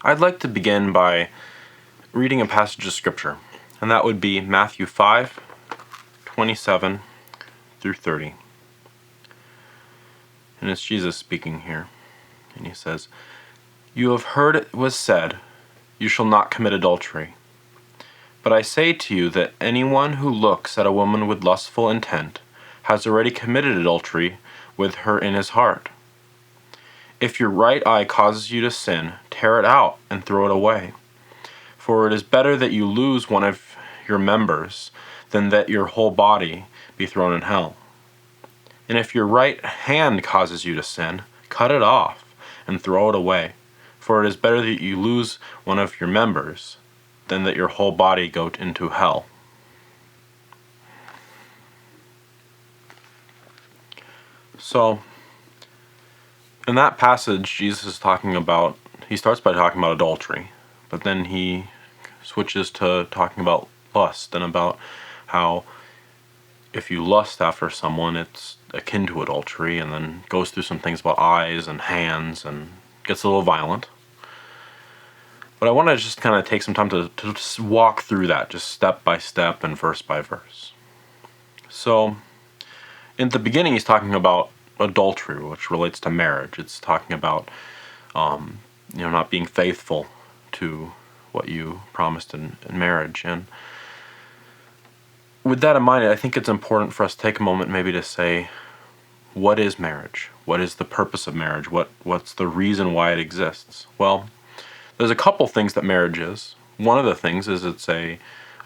I'd like to begin by reading a passage of Scripture, and that would be Matthew 5:27 through 30. And it's Jesus speaking here, and he says, "You have heard it was said, 'You shall not commit adultery.' But I say to you that anyone who looks at a woman with lustful intent has already committed adultery with her in his heart. If your right eye causes you to sin, tear it out and throw it away. For it is better that you lose one of your members than that your whole body be thrown in hell. And if your right hand causes you to sin, cut it off and throw it away. For it is better that you lose one of your members than that your whole body go into hell." So, in that passage, Jesus is he starts by talking about adultery, but then he switches to talking about lust and about how if you lust after someone, it's akin to adultery, and then goes through some things about eyes and hands and gets a little violent. But I want to just kind of take some time to just walk through that, just step by step and verse by verse. So, in the beginning, he's talking about adultery, which relates to marriage. It's talking about, not being faithful to what you promised in marriage. And with that in mind, I think it's important for us to take a moment maybe to say, what is marriage? What is the purpose of marriage? What's the reason why it exists? Well, there's a couple things that marriage is. One of the things is it's a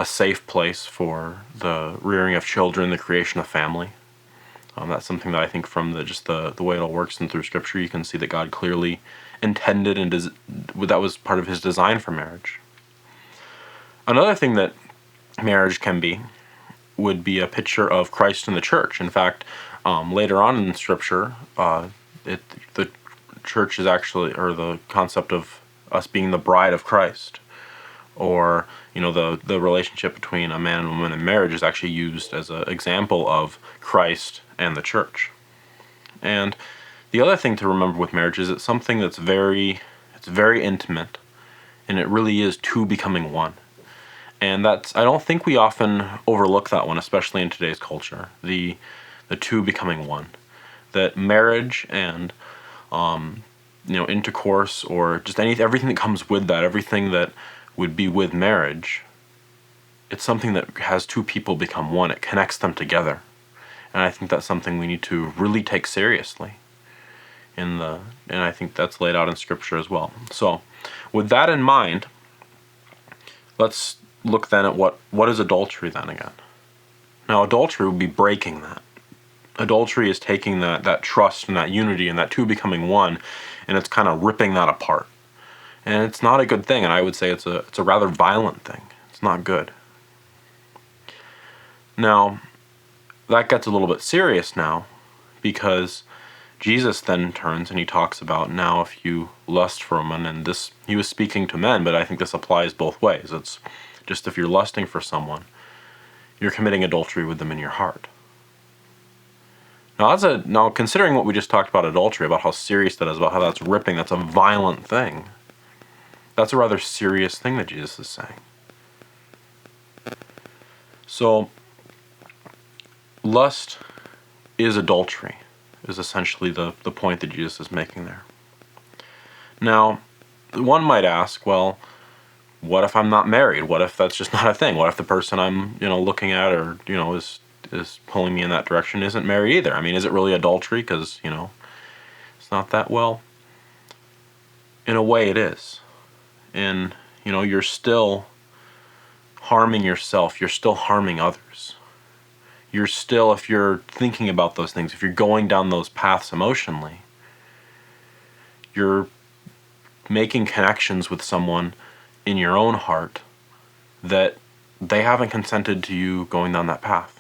safe place for the rearing of children, the creation of family. That's something that I think from the way it all works and through Scripture, you can see that God clearly intended and that was part of His design for marriage. Another thing that marriage can be would be a picture of Christ and the church. In fact, later on in Scripture, the church is actually, or the concept of us being the bride of Christ, or the relationship between a man and woman in marriage is actually used as an example of Christ and the church. And the other thing to remember with marriage is it's something that's very intimate, and it really is two becoming one. And I don't think we often overlook that one, especially in today's culture, the two becoming one. That marriage and intercourse, or just everything that comes with that, everything that would be with marriage, it's something that has two people become one. It connects them together. And I think that's something we need to really take seriously. And I think that's laid out in Scripture as well. So, with that in mind, let's look then at what is adultery then again. Now, adultery would be breaking that. Adultery is taking that trust and that unity and that two becoming one, and it's kind of ripping that apart. And it's not a good thing, and I would say it's a rather violent thing. It's not good. Now, that gets a little bit serious now, because Jesus then turns and he talks about, now if you lust for a woman, and this, he was speaking to men, but I think this applies both ways. It's just if you're lusting for someone, you're committing adultery with them in your heart. Now considering what we just talked about adultery, about how serious that is, about how that's ripping, that's a violent thing. That's a rather serious thing that Jesus is saying. So, lust is adultery, is essentially the point that Jesus is making there. Now, one might ask, well, what if I'm not married? What if that's just not a thing? What if the person I'm, looking at, or, is pulling me in that direction isn't married either? I mean, is it really adultery? Because, it's not that well. In a way it is. And, you're still harming yourself. You're still harming others. You're still, if you're thinking about those things, if you're going down those paths emotionally, you're making connections with someone in your own heart that they haven't consented to you going down that path.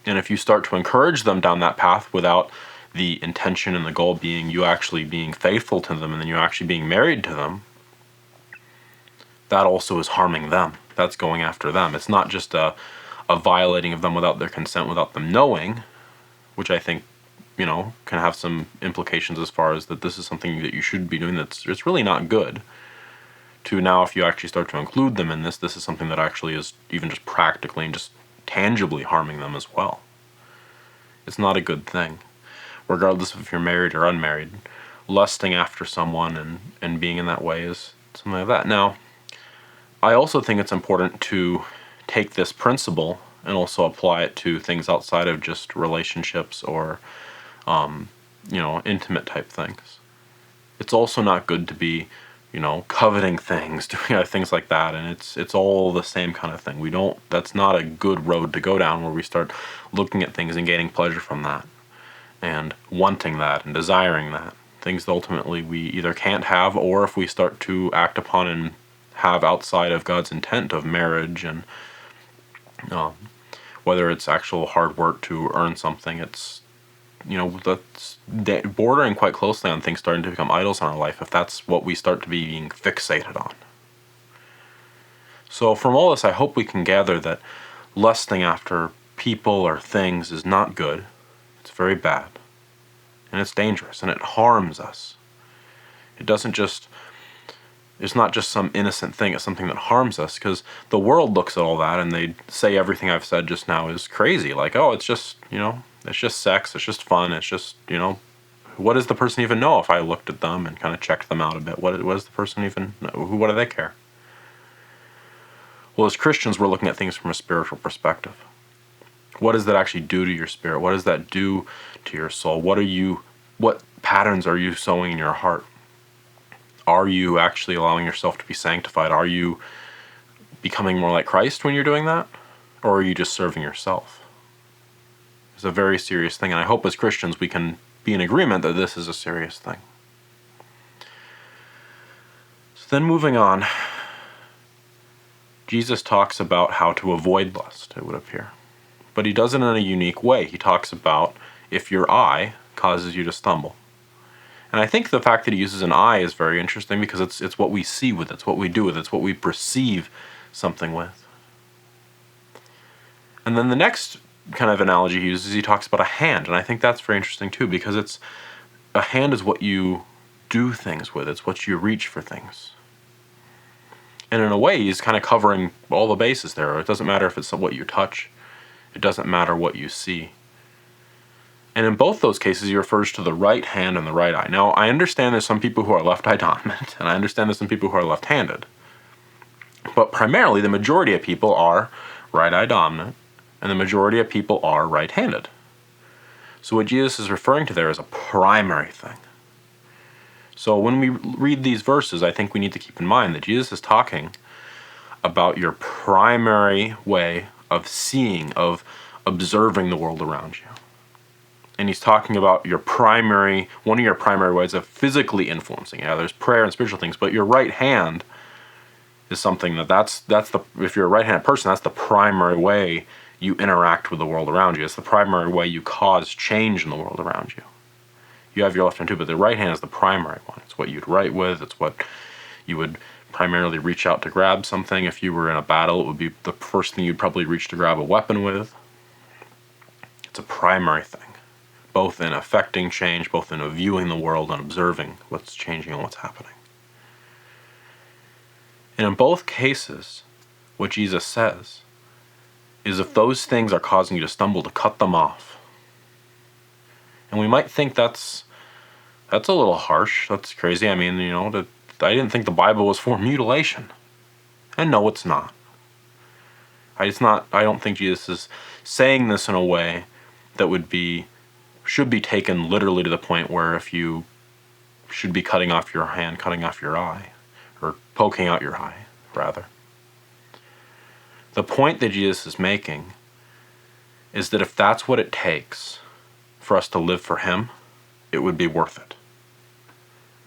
And if you start to encourage them down that path without the intention and the goal being you actually being faithful to them and then you actually being married to them, that also is harming them. That's going after them. It's not just a violating of them without their consent, without them knowing, which I think can have some implications as far as that this is something that you should be doing it's really not good, to now if you actually start to include them in this is something that actually is even just practically and just tangibly harming them as well. It's not a good thing, regardless of if you're married or unmarried. Lusting after someone and being in that way is something like that. Now, I also think it's important to take this principle and also apply it to things outside of just relationships or, intimate type things. It's also not good to be, coveting things, doing things like that, and it's all the same kind of thing. That's not a good road to go down, where we start looking at things and gaining pleasure from that, and wanting that and desiring that. Things that ultimately we either can't have, or if we start to act upon and have outside of God's intent of marriage, and whether it's actual hard work to earn something, it's that's bordering quite closely on things starting to become idols in our life, if that's what we start to be being fixated on. So from all this, I hope we can gather that lusting after people or things is not good. It's very bad, and it's dangerous, and it harms us. It's not just some innocent thing, it's something that harms us, because the world looks at all that and they say everything I've said just now is crazy. Like, oh, it's just sex, it's just fun, it's just, what does the person even know if I looked at them and kind of checked them out a bit? What does the person even know? What do they care? Well, as Christians, we're looking at things from a spiritual perspective. What does that actually do to your spirit? What does that do to your soul? What patterns are you sowing in your heart? Are you actually allowing yourself to be sanctified? Are you becoming more like Christ when you're doing that? Or are you just serving yourself? It's a very serious thing, and I hope as Christians we can be in agreement that this is a serious thing. So then moving on, Jesus talks about how to avoid lust, it would appear. But he does it in a unique way. He talks about if your eye causes you to stumble. And I think the fact that he uses an eye is very interesting, because it's what we see with it, it's what we do with it, it's what we perceive something with. And then the next kind of analogy he uses, he talks about a hand, and I think that's very interesting too, because a hand is what you do things with, it's what you reach for things. And in a way, he's kind of covering all the bases there. It doesn't matter if it's what you touch, it doesn't matter what you see. And in both those cases, he refers to the right hand and the right eye. Now, I understand there's some people who are left eye dominant, and I understand there's some people who are left-handed. But primarily, the majority of people are right eye dominant, and the majority of people are right-handed. So what Jesus is referring to there is a primary thing. So when we read these verses, I think we need to keep in mind that Jesus is talking about your primary way of seeing, of observing the world around you. And he's talking about one of your primary ways of physically influencing. Yeah, there's prayer and spiritual things, but your right hand is something if you're a right-handed person, that's the primary way you interact with the world around you. It's the primary way you cause change in the world around you. You have your left hand too, but the right hand is the primary one. It's what you'd write with, it's what you would primarily reach out to grab something. If you were in a battle, it would be the first thing you'd probably reach to grab a weapon with. It's a primary thing, both in affecting change, both in viewing the world and observing what's changing and what's happening. And in both cases, what Jesus says is if those things are causing you to stumble, to cut them off. And we might think that's a little harsh, that's crazy. I mean, I didn't think the Bible was for mutilation. And no, it's not. I don't think Jesus is saying this in a way that should be taken literally to the point where if you should be cutting off your hand, cutting off your eye, or poking out your eye, rather. The point that Jesus is making is that if that's what it takes for us to live for him, it would be worth it.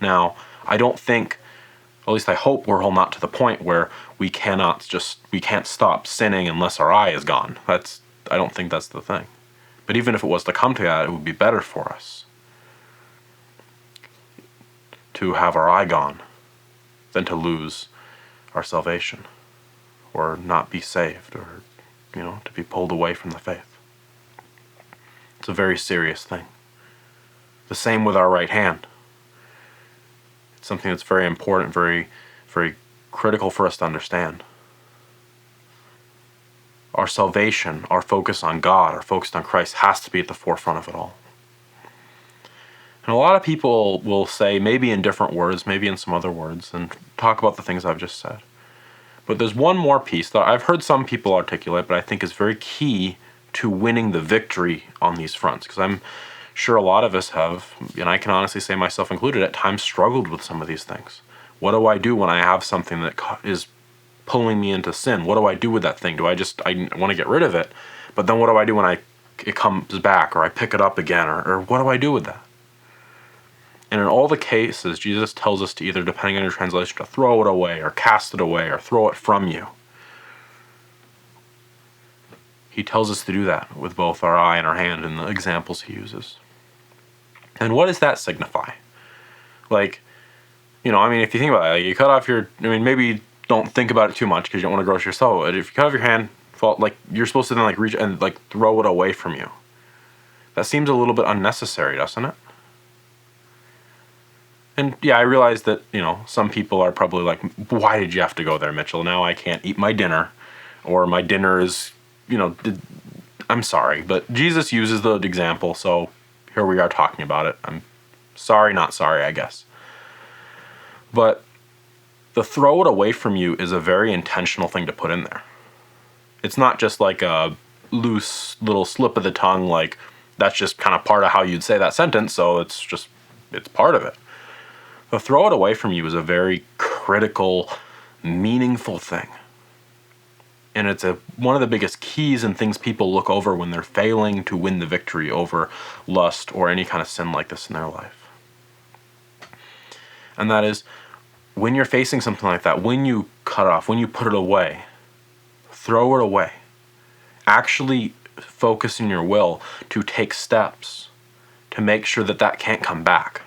Now, I don't think, at least I hope we're all not to the point where we can't stop sinning unless our eye is gone. I don't think that's the thing. But even if it was to come to that, it would be better for us to have our eye gone than to lose our salvation, or not be saved, or to be pulled away from the faith. It's a very serious thing. The same with our right hand. It's something that's very important, very, very critical for us to understand. Our salvation, our focus on God, our focus on Christ has to be at the forefront of it all. And a lot of people will say, maybe in different words, maybe in some other words, and talk about the things I've just said. But there's one more piece that I've heard some people articulate, but I think is very key to winning the victory on these fronts. Because I'm sure a lot of us have, and I can honestly say myself included, at times struggled with some of these things. What do I do when I have something that is pulling me into sin? What do I do with that thing? I want to get rid of it, but then what do I do when it comes back, or I pick it up again, or what do I do with that? And in all the cases, Jesus tells us to either, depending on your translation, to throw it away, or cast it away, or throw it from you. He tells us to do that with both our eye and our hand in the examples he uses. And what does that signify? Like, if you think about it, you cut off maybe don't think about it too much because you don't want to gross yourself. But if you cut off your hand, you're supposed to then reach and throw it away from you. That seems a little bit unnecessary, doesn't it? And yeah, I realize that, some people are probably like, why did you have to go there, Mitchell? Now I can't eat my dinner, or my dinner is, I'm sorry, but Jesus uses the example, so here we are talking about it. I'm sorry, not sorry, I guess. But the throw it away from you is a very intentional thing to put in there. It's not just like a loose little slip of the tongue, like that's just kind of part of how you'd say that sentence, so it's part of it. The throw it away from you is a very critical, meaningful thing. And it's one of the biggest keys and things people look over when they're failing to win the victory over lust or any kind of sin like this in their life. And that is, when you're facing something like that, when you cut off, when you put it away, throw it away. Actually focus in your will to take steps to make sure that can't come back.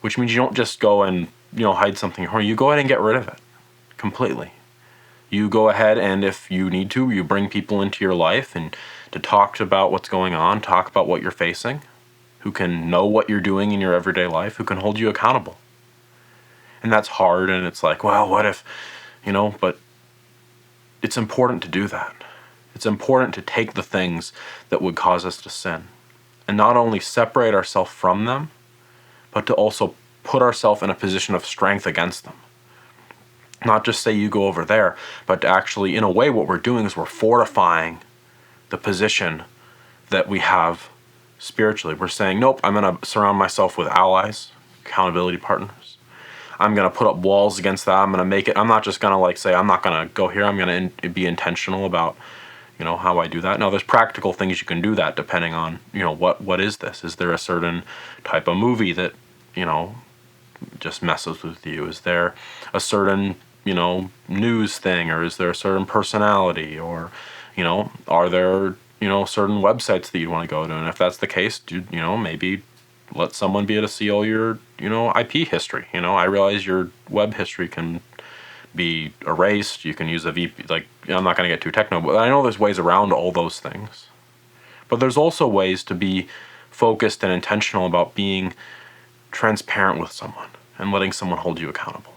Which means you don't just go and, hide something, or you go ahead and get rid of it completely. You go ahead and if you need to, you bring people into your life and to talk about what's going on, talk about what you're facing, who can know what you're doing in your everyday life, who can hold you accountable. And that's hard, and it's like, well, what if, but it's important to do that. It's important to take the things that would cause us to sin and not only separate ourselves from them, but to also put ourselves in a position of strength against them. Not just say you go over there, but to actually, in a way, what we're doing is we're fortifying the position that we have spiritually. We're saying, nope, I'm going to surround myself with allies, accountability partners. I'm going to put up walls against that. I'm going to make it. I'm not just going to say, I'm not going to go here. I'm going to be intentional about, how I do that. Now, there's practical things you can do that depending on, what is this? Is there a certain type of movie that, just messes with you? Is there a certain, news thing, or is there a certain personality, or, are there, certain websites that you want to go to? And if that's the case, maybe let someone be able to see all your, IP history. I realize your web history can be erased. You can use a VP, I'm not going to get too techno, but I know there's ways around all those things. But there's also ways to be focused and intentional about being transparent with someone and letting someone hold you accountable.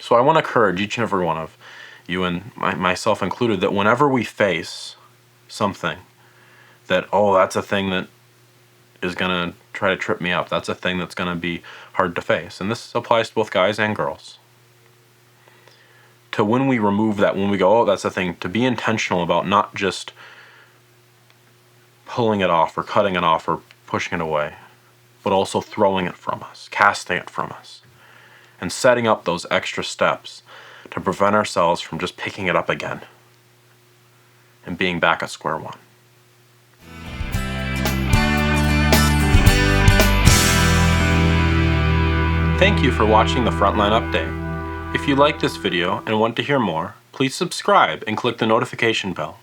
So I want to encourage each and every one of you, and myself included, that whenever we face something that, that's a thing that is going to try to trip me up, that's a thing that's going to be hard to face, and this applies to both guys and girls, to when we remove that, when we go, that's a thing, to be intentional about not just pulling it off or cutting it off or pushing it away, but also throwing it from us, casting it from us, and setting up those extra steps to prevent ourselves from just picking it up again and being back at square one. Thank you for watching the Frontline Update. If you like this video and want to hear more, please subscribe and click the notification bell.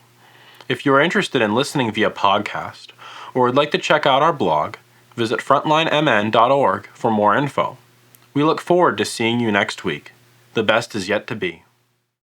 If you are interested in listening via podcast or would like to check out our blog, visit frontlinemn.org for more info. We look forward to seeing you next week. The best is yet to be.